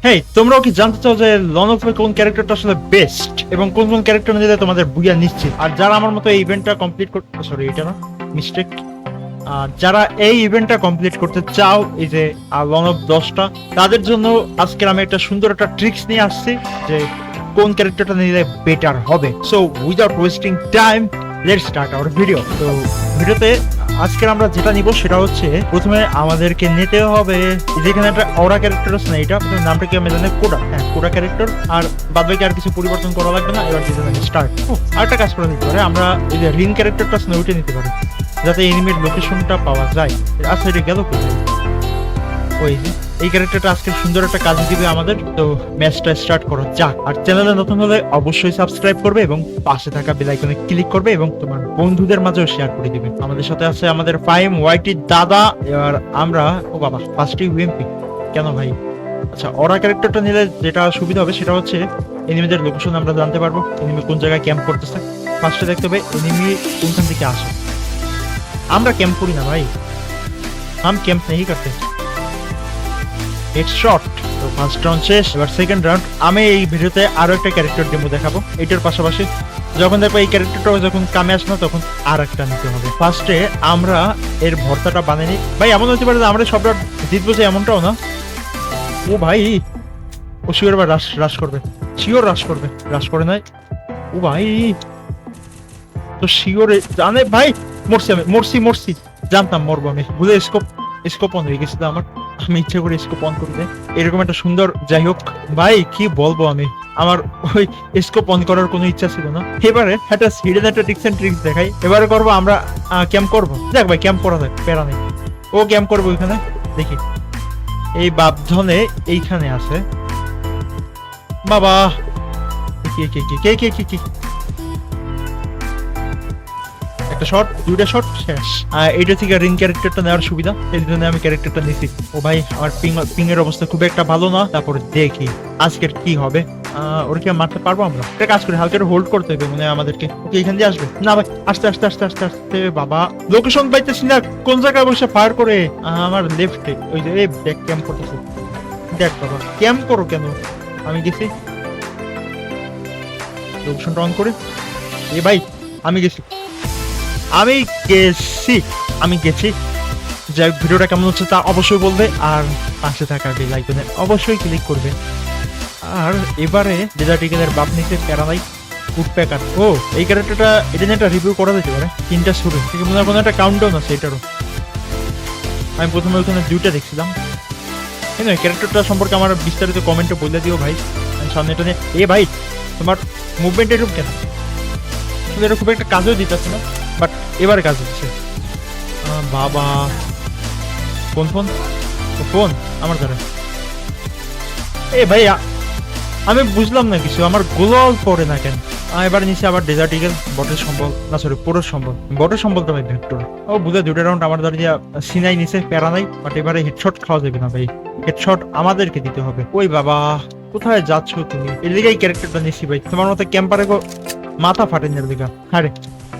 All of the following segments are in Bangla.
হেই, তোমরাও কি জানতে চাও যে লনফে কোন ক্যারেক্টারটা আসলে বেস্ট এবং কোন কোন ক্যারেক্টার নিলে তোমাদের বুইয়া নিশ্চিত? আর যারা আমার মতো এই ইভেন্টটা কমপ্লিট করতে, সরি এটা না, মিস্টেক, যারা এই ইভেন্টটা কমপ্লিট করতে চাও, এই যে লন অফ 10টা, তাদের জন্য আজকে আমি একটা সুন্দর একটা ট্রিক্স নিয়ে আসছি যে কোন ক্যারেক্টারটা নিলে বেটার হবে। So without wasting time, let's start our video. তো ভিডিওতে আজকে আমরা যেটা নিব সেটা হচ্ছে, প্রথমে আমাদেরকে নিতে হবে যেখানে একটা অরা ক্যারেক্টার আছে না, এটা নামটা কি আমি জানি, কোডা। হ্যাঁ, কোডা ক্যারেক্টার। আর বাদ বাকি আর কিছু পরিবর্তন করা লাগবে না। এবার যেটা স্টার্ট, আরেকটা কাজ করে নিতে পারে, আমরা এই যে রিং ক্যারেক্টারটা আছে না, ওইটা নিতে পারি যাতে এনিমির লোকেশনটা পাওয়া যায়। আচ্ছা, এটা গেল কোথায়? ওই যে এই ক্যারেক্টারটা আজকে সুন্দর একটা কাজ দিবে আমাদের। তো ম্যাচটা স্টার্ট করা যাক। আর চ্যানেলে নতুন হলে অবশ্যই সাবস্ক্রাইব করবে এবং পাশে থাকা বেল আইকনে ক্লিক করবে এবং তোমার বন্ধুদের মাঝেও শেয়ার করে দিবে। আমাদের সাথে আছে আমাদের ফাইম ওয়াইটি দাদা। এবার আমরা, ও বাবা, ফার্স্টে ইউএমপি কেন ভাই? আচ্ছা, অরা ক্যারেক্টারটা নিলে যেটা সুবিধা হবে সেটা হচ্ছে এনিমিদের লোকেশন আমরা জানতে পারবো, এনিমি কোন জায়গায় ক্যাম্প করতেছে। ফার্স্টে দেখতে হবে এনিমি কোনখান থেকে আসে। আমরা ক্যাম্প করি না ভাই, हम कैंप नहीं करते। হেডশট। তো ফার্স্ট রাউন্ড শেষ, এবার সেকেন্ড রাউন্ড। আমি এই ভিডিওতে আরো একটা ক্যারেক্টার ডেমো দেখাবো। এটার পাশাপাশি যখন দেখবো এই ক্যারেক্টারটা যখন কামে আসে না, তখন আর একটা নিতে হবে। ফার্স্টে আমরা এর ভর্তাটা বানিয়ে নিই। ভাই এমন হতে পারে যে আমরা সব রাউন্ড জিতবো, যে এমনটাও না। ও ভাই, ও শিওর এবার রাশ করবে, শিওর রাশ করবে, রাশ করে নাই। ও ভাই, তো শিওর জানে ভাই। মরছি আমি, মরছি, জানতাম মরবো আমি। বুঝে স্কোপ অন হয়ে গেছিল আমার, আমি ইচ্ছে করে স্কোপ অন করে দেয়। এরকম একটা সুন্দর, যাই হোক ভাই কি বলবো আমি, আমার ওই স্কোপ অন করার কোনো ইচ্ছা ছিল না। এবারে একটা হিডেন একটা টিপস এন্ড ট্রিক্স দেখাই। এবারে করবো আমরা ক্যাম্প করবো। দেখ ভাই, ক্যাম্প করা যাক, প্যারা নেই। ও ক্যাম্প করবো ওইখানে, দেখি এই বাপধনে এইখানে আছে। বাবা, কি একটা শট, দুইটা শট শেষ। এইটা থেকে রিং ক্যারেক্টারটা নেওয়ার সুবিধা, এই জন্য আমি ক্যারেক্টারটা নিছি। ও ভাই, আমার পিং এর অবস্থা খুব একটা ভালো না। তারপরে দেখি আজকের কি হবে। ওর কি মারতে পারবো আমরা? একটা কাজ করি, হালকা হোল্ড করতে হবে মনে হয় আমাদেরকে। ওকে এখান দিয়ে আসবে না ভাই, আস্তে আস্তে আস্তে আস্তে আস্তে। বাবা, লোকেশন পাইতেছি না, কোন জায়গায় বসে ফায়ার করে। আমার লেফটে ওই যে ব্যাক ক্যাম্প করতেছে। দেখ বাবা, ক্যাম্প করো কেন? আমি গেছি, লোকেশনটা অন করে। এ ভাই, আমি গেছি। যাই হোক, ভিডিওটা কেমন হচ্ছে তা অবশ্যই বলবে, আর পাশে থাকা বেল আইকনে অবশ্যই ক্লিক করবে। আর এবারে ডেজার্টিকেলের বাপ নিচে প্যারালাই উডপ্যাকার। ও, এই ক্যারেক্টারটা, এটা নিয়ে একটা রিভিউ করা যেতে পারে। 3টা শুরু থেকে মনে হয় কোনো একটা কাউন্টডাউন আছে এটারও। আমি প্রথমে ওইখানে 2টা দেখছিলাম। এই ক্যারেক্টারটা সম্পর্কে আমার বিস্তারিত কমেন্টে বলে দিও ভাই। আমি সামনে এটা নিয়ে, এ ভাই তোমার মুভমেন্ট এরকম কেন? এটা খুব একটা কাজও দিতেছে না, বাট এবারে কাজ হচ্ছে। বাবা, ফোন আমার ধরে। এ ভাই, আমি বুঝলাম না কিছু, আমার গোলাল পড়ে না কেন? এবার নিচে আবার ডেজার্ট ইগল, বটের সম্বল না, সরি পুরোর সম্বল, বটের সম্বল তো ভাই ভেক্টর। ও বুঝে 2টা রাউন্ড আমার দাঁড়িয়ে সিনাই নিচে, প্যারা নাই। বাট এবারে হেডশট খাওয়া যাবে না ভাই, হেডশট আমাদেরকে দিতে হবে। ওই বাবা, কোথায় যাচ্ছ তুমি? এর দিকে এই ক্যারেক্টারটা নিচ্ছি ভাই। তোমার মতো ক্যাম্পারে মাথা ফাটেন এর দিকে। হ্যাঁ রে,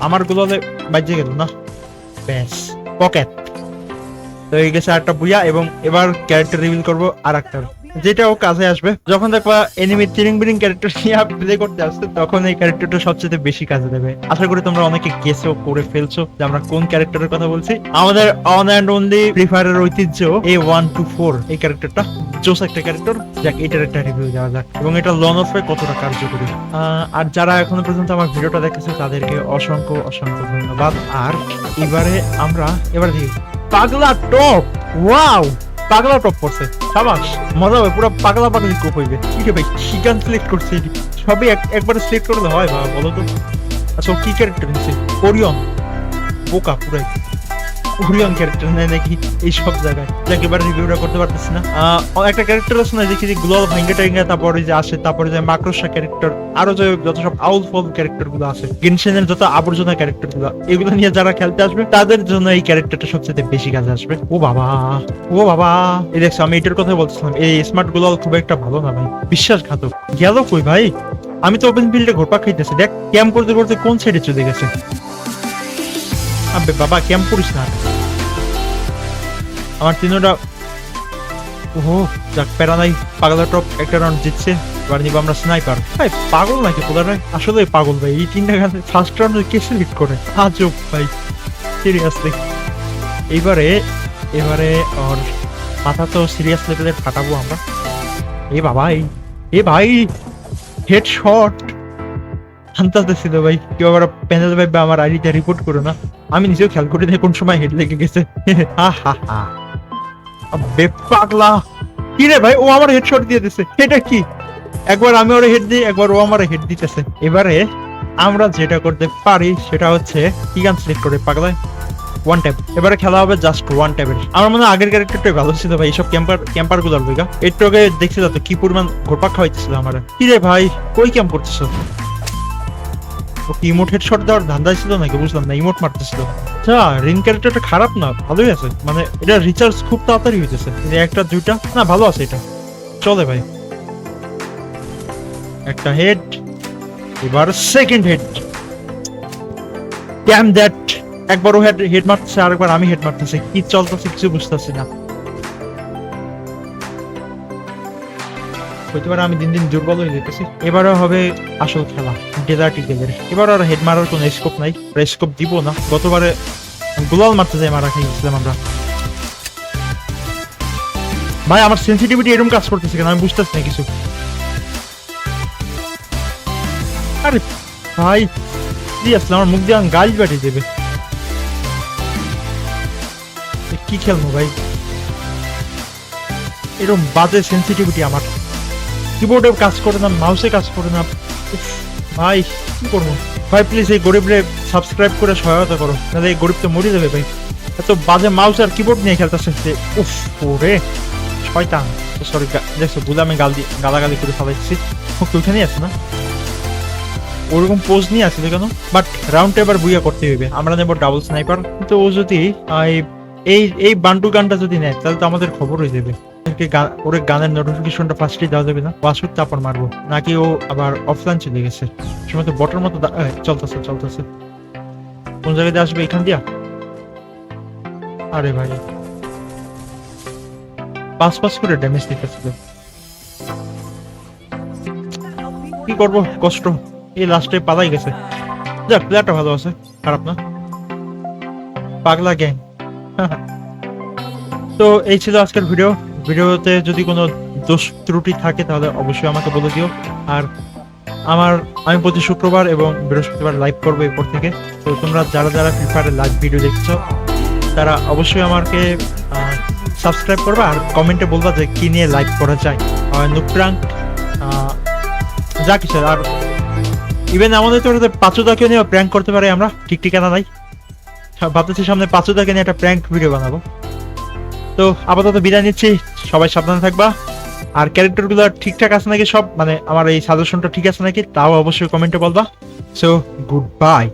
আমার গোলালে বাজে গেল না। ব্যাস, পকেট তো এই গেছে আরেকটা বুইয়া। এবং এবার ক্যারেক্টার রিভিল করবো আর একটা, যেটাও কাজে আসবে। যখন দেখবা এনিমি তিরিং বিরিং ক্যারেক্টার নিয়ে প্লে করতে আসছে, তখন এই ক্যারেক্টারটা সবচেয়ে বেশি কাজে দেবে। আশা করি তোমরা অনেকে গেসও করে ফেলছো যে আমরা কোন ক্যারেক্টারের কথা বলছি। আমাদের অন অ্যান্ড অনলি ফ্রি ফায়ারের ঐতিহ্য A124 এই ক্যারেক্টারটা, জোস একটা ক্যারেক্টার। যাক, এটার একটা রিভিউ দেওয়া যাক এবং এটা লন অফে কতটা কার্যকরী। আর যারা এখনো পর্যন্ত আমার ভিডিওটা দেখেছে তাদেরকে অসংখ্য ধন্যবাদ। আর এবার দেখি পাগলা টপ। ওয়াও, পাগলা টপ পড়ছে, সাবাস, মজা হবে, পুরো পাগলা পাগলি কোপ হইবে। ঠিক আছে ভাই, কি গান সিলেক্ট করছে? সবই একবারে সিলেক্ট করলে হয় বাবা, বলো তো। আচ্ছা, ও কি ক্যারেক্টার নিচ্ছে? ওরিয়ন, বোকা পুরাই। ওরিয়ন ক্যারেক্টার নেয় নাকি এই সব জায়গায়? যাক, এবার রিভিউটা করতে পারতেছি না। একটা ক্যারেক্টার আছে না, দেখি যে গ্লোবাল ভাঙ্গা টাঙ্গা, তারপরে যে আসে, তারপরে যে মাকড়সা ক্যারেক্টার, আরো যে যত সব আউল ফল ক্যারেক্টার গুলো আছে, গেনশেনের যত আবর্জনা ক্যারেক্টার গুলো, এগুলো নিয়ে যারা খেলতে আসবে তাদের জন্য এই ক্যারেক্টারটা সবচেয়ে বেশি কাজে আসবে। ও বাবা, এই দেখছো, আমি এটার কথা বলছিলাম, এই স্মার্ট গ্লোবাল খুব একটা ভালো না ভাই, বিশ্বাসঘাতক। গেল কই ভাই? আমি তো ওপেন ফিল্ডে ঘোরপাক খাইতেছি। দেখ, ক্যাম্প করতে করতে কোন সাইডে চলে গেছে। আবে বাবা, ক্যাম্প করিস না। আমার 3টা ওহো, যাক প্যারা নাই, পাগলা টপ একটা রাউন্ড জিতছে। এবার নিব আমরা স্নাইপার। ভাই পাগল নাকি পোলার ভাই? আসলে পাগল ভাই, এই তিনটা গানে ফার্স্ট রাউন্ডে কে সিলেক্ট করে? আজব ভাই, সিরিয়াসলি। এইবারে এবারে ওর মাথা তো সিরিয়াস লেভেলের ফাটাবো আমরা। এ বাবা, এ ভাই হেডশট আনতে ছিল ভাই। কেউ আবার প্যানেল ভাই বা আমার আইডিটা রিপোর্ট করো না। আমি নিজেও খেয়াল করি না কোন সময় হেড লেগে গেছে। হা হা হা, আবে পাগলা। কি রে ভাই, ও আমার হেডশট দিয়ে দিছে, এটা কি? একবার আমি ওরে হেড দিই, একবার ও আমার হেড দিতেছে। এবারে আমরা যেটা করতে পারি সেটা হচ্ছে কি গান সিলেক্ট করে পাগলায় ওয়ান ট্যাপ। এবারে খেলা হবে জাস্ট ওয়ান ট্যাপের। আমার মনে হয় আগের ক্যারেক্টারটাই ভালো ছিল ভাই, এইসব ক্যাম্পার গুলার লইগা। একটু আগে দেখছি তো কি পরিমাণ ঘোরপাক খাওয়াইতেছিল আমার। কি রে ভাই, কই ক্যাম্প করতেছ? ও কি ইমোট হেডশট দেওয়ার ধান্দায় ছিল নাকি বুঝলাম না, ইমোট মারতেছিল। আচ্ছা, রিং ক্যারেক্টারটা খারাপ না, ভালোই আছে। মানে এটা রিচার্জ খুব তাড়াতাড়ি হইতেছে। একটা দুইটা না, ভালো আছে এটা, চলে ভাই। একটা হেড, এবার সেকেন্ড হেড। ড্যাম দ্যাট, একবারও হেড মারতেছে, আরেকবার আমি হেড মারতেছি। কি চলতেছে কিছু বুঝতেছি না। হইতে পারে আমি দিন দিন দুর্বল হয়ে যেতেছি। এবারও হবে আসল খেলা, ডেজার্ট ইগলের। এবার আর হেড মারার কোনো স্কোপ নাই, স্কোপ দিব না। গতবারে গোলাল মারতে যাই মারা খেয়ে গেছিলাম আমরা। ভাই আমার সেন্সিটিভিটি এরকম কাজ করতেছে কেন আমি বুঝতেছি না কিছু। আরে ভাই আসলে আমার মুখ দিয়ে গাল বাড়িয়ে দেবে। কি খেলবো ভাই, এরকম বাজে সেন্সিটিভিটি আমার। কিবোর্ডে কাজ করে না, মাউসে কাজ করে না। উফ, ভাই কি করবো ভাই? প্লিজ এই গরিবরে সাবস্ক্রাইব করে সহায়তা করো, নাহলে এই গরিব তো মরে যাবে ভাই। এত বাজে মাউস আর কিবোর্ড নিয়ে খেলতেছে যে, উফ ওরে শয়তান। সরি দেখছো, বুঝে আমি গালাগালি করে ফেলাইছি। ওকে ওইখানেই আছে না, ওরকম পোজ নিয়ে আসলে কেন? বাট রাউন্ড এবার বুইয়া করতে হইবে। আমরা নেব ডাবল স্নাইপার। কিন্তু ও যদি এই বান্টু গানটা যদি নেয় তাহলে তো আমাদের খবর হয়ে যাবে। ওরে গানের নোটিফিকেশনটা ফার্স্টে দেওয়া যাবে না? পাসওয়ার্ড তারপর মারবো নাকি ও আবার অফলাইন চলে গেছে? সময় তো বটের মতো চলতেছে। কোন জায়গায় আসবে? এখান দিয়া? আরে ভাই পাস করে ড্যামেজ দিতেছিল। কি করবো, কষ্ট। এই লাস্টে পালাই গেছে। যাক, প্লেয়ারটা ভালো আছে, খারাপ না। পাগলা গ্যাং। তো এই ছিল আজকের ভিডিওতে যদি কোনো দোষ ত্রুটি থাকে তাহলে অবশ্যই আমাকে বলে দিও। আর আমি প্রতি শুক্রবার এবং বৃহস্পতিবার লাইভ করবো এরপর থেকে। তো তোমরা যারা ফ্রি ফায়ারের লাইভ ভিডিও দেখছো তারা অবশ্যই আমাকে সাবস্ক্রাইব করবা আর কমেন্টে বলবা যে কি নিয়ে লাইভ করা যায়। নুপ্রাঙ্ক যা কিছু। আর ইভেন আমাদের তো পাঁচুদাকে নিয়ে প্র্যাঙ্ক করতে পারি আমরা, ঠিক ঠিকানা নাই। ভাবতেছি সামনে পাঁচুদাকে নিয়ে একটা প্র্যাঙ্ক ভিডিও বানাবো। তো আপাতত বিদায় নিচ্ছি, সবাই সাবধানে থাকবা। আর ক্যারেক্টার গুলো ঠিকঠাক আছে নাকি সব, মানে আমার এই সাজেশনটা ঠিক আছে নাকি তাও অবশ্যই কমেন্টে বলবা। So good bye.